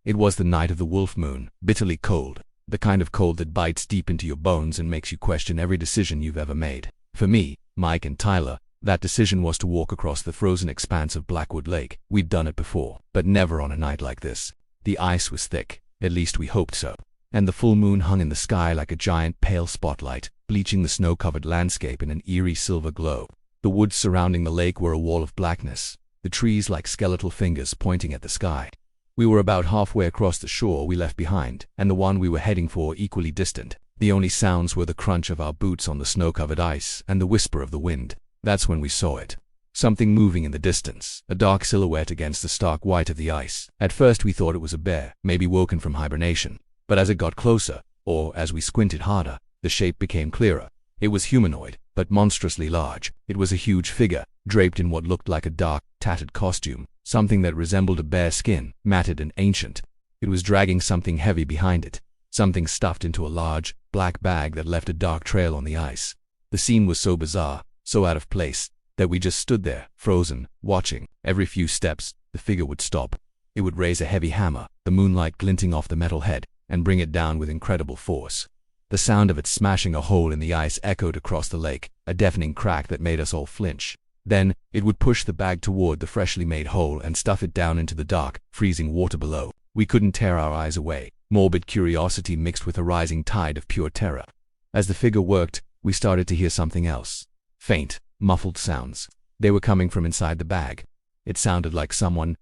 It was the night of the wolf moon, bitterly cold, the kind of cold that bites deep into your bones and makes you question every decision you've ever made. For me, Mike and Tyler, that decision was to walk across the frozen expanse of Blackwood Lake. We'd done it before, but never on a night like this. The ice was thick, at least we hoped so, and the full moon hung in the sky like a giant pale spotlight, bleaching the snow-covered landscape in an eerie silver glow. The woods surrounding the lake were a wall of blackness, the trees like skeletal fingers pointing at the sky. We were about halfway across the shore we left behind, and the one we were heading for equally distant. The only sounds were the crunch of our boots on the snow-covered ice and the whisper of the wind. That's when we saw it. Something moving in the distance, a dark silhouette against the stark white of the ice. At first we thought it was a bear, maybe woken from hibernation. But as it got closer, or as we squinted harder, the shape became clearer. It was humanoid, but monstrously large. It was a huge figure, draped in what looked like a dark, tattered costume, something that resembled a bear's skin, matted and ancient. It was dragging something heavy behind it, something stuffed into a large, black bag that left a dark trail on the ice. The scene was so bizarre, so out of place, that we just stood there, frozen, watching. Every few steps, the figure would stop. It would raise a heavy hammer, the moonlight glinting off the metal head, and bring it down with incredible force. The sound of it smashing a hole in the ice echoed across the lake, a deafening crack that made us all flinch. Then, it would push the bag toward the freshly made hole and stuff it down into the dark, freezing water below. We couldn't tear our eyes away, morbid curiosity mixed with a rising tide of pure terror. As the figure worked, we started to hear something else. Faint, muffled sounds. They were coming from inside the bag. It sounded like someone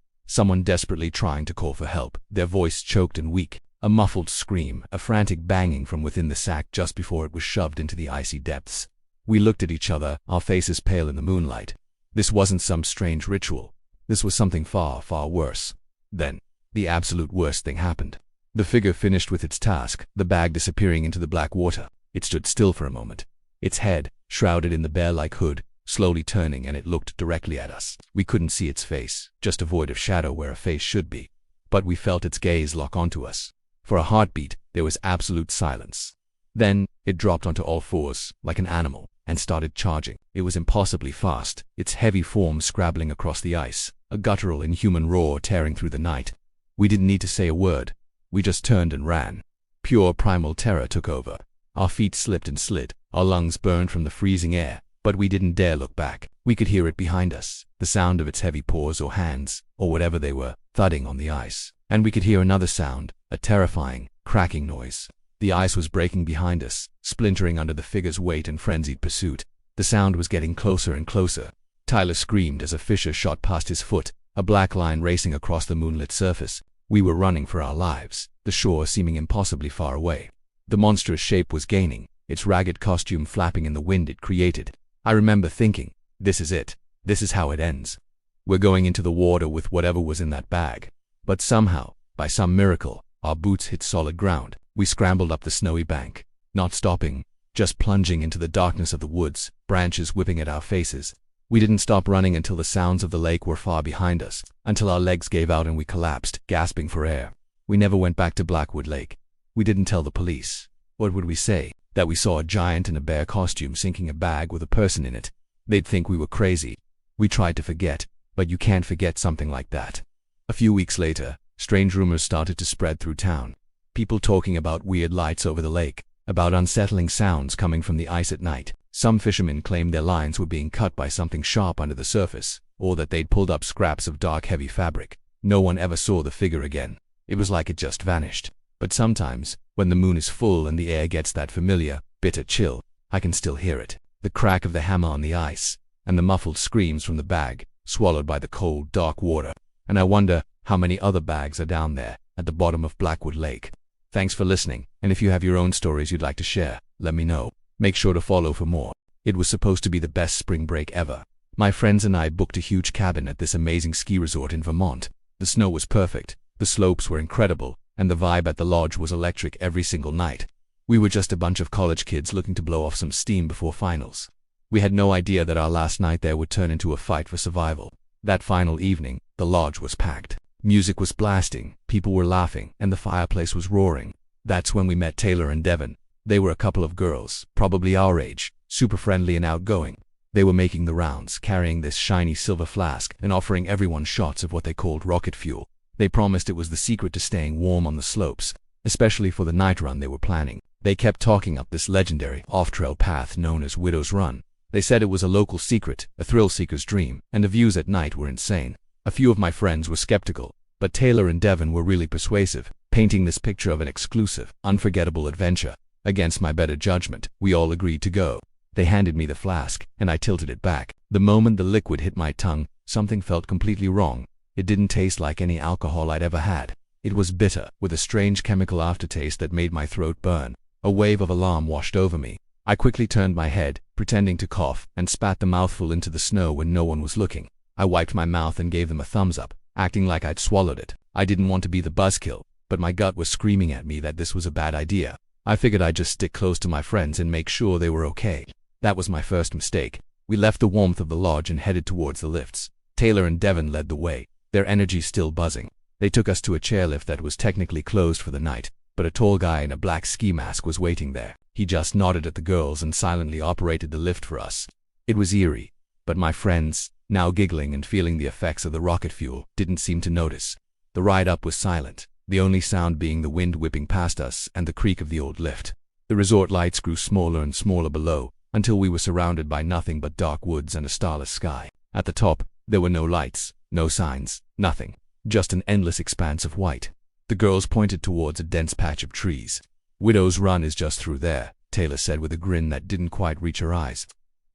desperately trying to call for help, their voice choked and weak. A muffled scream, a frantic banging from within the sack just before it was shoved into the icy depths. We looked at each other, our faces pale in the moonlight. This wasn't some strange ritual. This was something far, far worse. Then, the absolute worst thing happened. The figure finished with its task, the bag disappearing into the black water. It stood still for a moment, its head, shrouded in the bear-like hood, slowly turning, and it looked directly at us. We couldn't see its face, just a void of shadow where a face should be. But we felt its gaze lock onto us. For a heartbeat, there was absolute silence. Then, it dropped onto all fours, like an animal, and started charging. It was impossibly fast, its heavy form scrabbling across the ice, a guttural, inhuman roar tearing through the night. We didn't need to say a word. We just turned and ran. Pure primal terror took over. Our feet slipped and slid, our lungs burned from the freezing air, but we didn't dare look back. We could hear it behind us, the sound of its heavy paws or hands, or whatever they were, thudding on the ice. And we could hear another sound, a terrifying, cracking noise. The ice was breaking behind us, splintering under the figure's weight in frenzied pursuit. The sound was getting closer and closer. Tyler screamed as a fissure shot past his foot, a black line racing across the moonlit surface. We were running for our lives, the shore seeming impossibly far away. The monstrous shape was gaining, its ragged costume flapping in the wind it created. I remember thinking, this is it. This is how it ends. We're going into the water with whatever was in that bag. But somehow, by some miracle, our boots hit solid ground. We scrambled up the snowy bank, not stopping, just plunging into the darkness of the woods, branches whipping at our faces. We didn't stop running until the sounds of the lake were far behind us, until our legs gave out and we collapsed, gasping for air. We never went back to Blackwood Lake. We didn't tell the police. What would we say? That we saw a giant in a bear costume sinking a bag with a person in it. They'd think we were crazy. We tried to forget, but you can't forget something like that. A few weeks later, strange rumors started to spread through town. People talking about weird lights over the lake, about unsettling sounds coming from the ice at night. Some fishermen claimed their lines were being cut by something sharp under the surface, or that they'd pulled up scraps of dark, heavy fabric. No one ever saw the figure again. It was like it just vanished. But sometimes, when the moon is full and the air gets that familiar, bitter chill, I can still hear it. The crack of the hammer on the ice, and the muffled screams from the bag, swallowed by the cold, dark water. And I wonder how many other bags are down there, at the bottom of Blackwood Lake. Thanks for listening, and if you have your own stories you'd like to share, let me know. Make sure to follow for more. It was supposed to be the best spring break ever. My friends and I booked a huge cabin at this amazing ski resort in Vermont. The snow was perfect, the slopes were incredible, and the vibe at the lodge was electric every single night. We were just a bunch of college kids looking to blow off some steam before finals. We had no idea that our last night there would turn into a fight for survival. That final evening, the lodge was packed. Music was blasting, people were laughing, and the fireplace was roaring. That's when we met Taylor and Devin. They were a couple of girls, probably our age, super friendly and outgoing. They were making the rounds, carrying this shiny silver flask and offering everyone shots of what they called rocket fuel. They promised it was the secret to staying warm on the slopes, especially for the night run they were planning. They kept talking up this legendary off-trail path known as Widow's Run. They said it was a local secret, a thrill-seeker's dream, and the views at night were insane. A few of my friends were skeptical, but Taylor and Devin were really persuasive, painting this picture of an exclusive, unforgettable adventure. Against my better judgment, we all agreed to go. They handed me the flask, and I tilted it back. The moment the liquid hit my tongue, something felt completely wrong. It didn't taste like any alcohol I'd ever had. It was bitter, with a strange chemical aftertaste that made my throat burn. A wave of alarm washed over me. I quickly turned my head, pretending to cough, and spat the mouthful into the snow when no one was looking. I wiped my mouth and gave them a thumbs up, acting like I'd swallowed it. I didn't want to be the buzzkill, but my gut was screaming at me that this was a bad idea. I figured I'd just stick close to my friends and make sure they were okay. That was my first mistake. We left the warmth of the lodge and headed towards the lifts. Taylor and Devin led the way, their energy still buzzing. They took us to a chairlift that was technically closed for the night, but a tall guy in a black ski mask was waiting there. He just nodded at the girls and silently operated the lift for us. It was eerie, but my friends, now giggling and feeling the effects of the rocket fuel, didn't seem to notice. The ride up was silent, the only sound being the wind whipping past us and the creak of the old lift. The resort lights grew smaller and smaller below, until we were surrounded by nothing but dark woods and a starless sky. At the top, there were no lights, no signs, nothing. Just an endless expanse of white. The girls pointed towards a dense patch of trees. Widow's Run is just through there, Taylor said with a grin that didn't quite reach her eyes.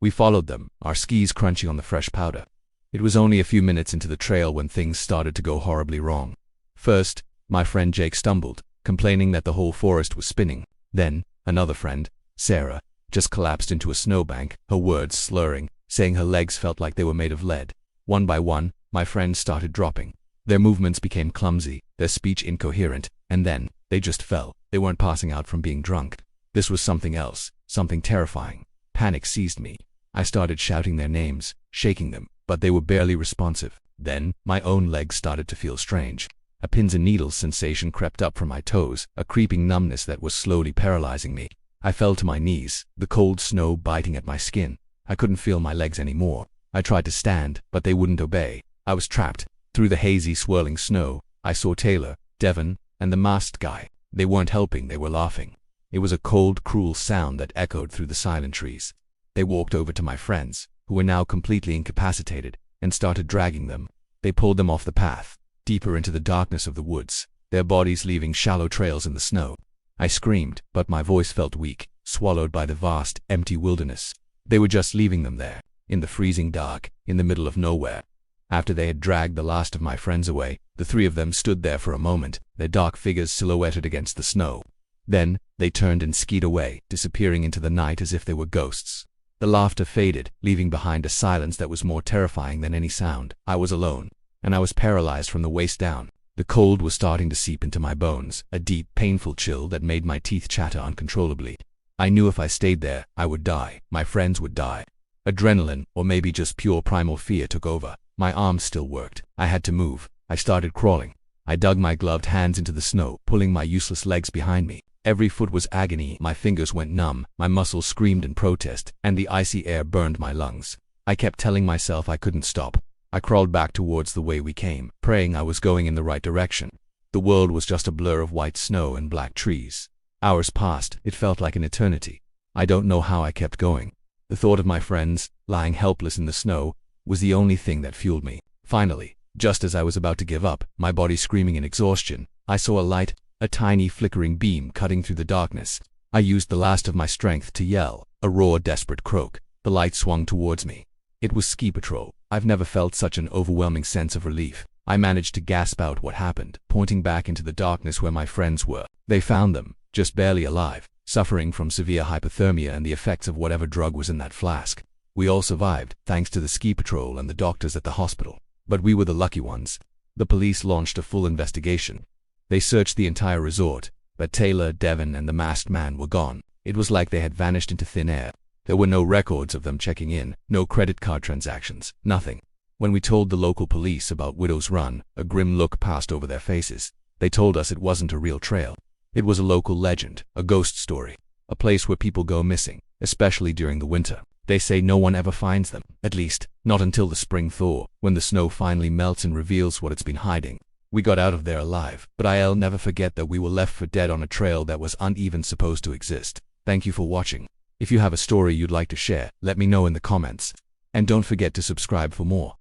We followed them, our skis crunching on the fresh powder. It was only a few minutes into the trail when things started to go horribly wrong. First, my friend Jake stumbled, complaining that the whole forest was spinning. Then, another friend, Sarah, just collapsed into a snowbank, her words slurring, saying her legs felt like they were made of lead. One by one, my friends started dropping. Their movements became clumsy, their speech incoherent, and then, they just fell. They weren't passing out from being drunk. This was something else, something terrifying. Panic seized me. I started shouting their names, shaking them, but they were barely responsive. Then, my own legs started to feel strange. A pins and needles sensation crept up from my toes, a creeping numbness that was slowly paralyzing me. I fell to my knees, the cold snow biting at my skin. I couldn't feel my legs anymore. I tried to stand, but they wouldn't obey. I was trapped. Through the hazy, swirling snow, I saw Taylor, Devin, and the masked guy. They weren't helping, they were laughing. It was a cold, cruel sound that echoed through the silent trees. They walked over to my friends, who were now completely incapacitated, and started dragging them. They pulled them off the path, deeper into the darkness of the woods, their bodies leaving shallow trails in the snow. I screamed, but my voice felt weak, swallowed by the vast, empty wilderness. They were just leaving them there, in the freezing dark, in the middle of nowhere. After they had dragged the last of my friends away, the three of them stood there for a moment, their dark figures silhouetted against the snow. Then, they turned and skied away, disappearing into the night as if they were ghosts. The laughter faded, leaving behind a silence that was more terrifying than any sound. I was alone, and I was paralyzed from the waist down. The cold was starting to seep into my bones, a deep, painful chill that made my teeth chatter uncontrollably. I knew if I stayed there, I would die. My friends would die. Adrenaline, or maybe just pure primal fear, took over. My arms still worked. I had to move. I started crawling. I dug my gloved hands into the snow, pulling my useless legs behind me. Every foot was agony. My fingers went numb, my muscles screamed in protest, and the icy air burned my lungs. I kept telling myself I couldn't stop. I crawled back towards the way we came, praying I was going in the right direction. The world was just a blur of white snow and black trees. Hours passed. It felt like an eternity. I don't know how I kept going. The thought of my friends, lying helpless in the snow, was the only thing that fueled me. Finally, just as I was about to give up, my body screaming in exhaustion, I saw a light, a tiny flickering beam cutting through the darkness. I used the last of my strength to yell, a raw, desperate croak. The light swung towards me. It was Ski Patrol. I've never felt such an overwhelming sense of relief. I managed to gasp out what happened, pointing back into the darkness where my friends were. They found them, just barely alive, suffering from severe hypothermia and the effects of whatever drug was in that flask. We all survived, thanks to the Ski Patrol and the doctors at the hospital. But we were the lucky ones. The police launched a full investigation. They searched the entire resort, but Taylor, Devin, and the masked man were gone. It was like they had vanished into thin air. There were no records of them checking in, no credit card transactions, nothing. When we told the local police about Widow's Run, a grim look passed over their faces. They told us it wasn't a real trail. It was a local legend, a ghost story, a place where people go missing, especially during the winter. They say no one ever finds them, at least, not until the spring thaw, when the snow finally melts and reveals what it's been hiding. We got out of there alive, but I'll never forget that we were left for dead on a trail that wasn't even supposed to exist. Thank you for watching. If you have a story you'd like to share, let me know in the comments. And don't forget to subscribe for more.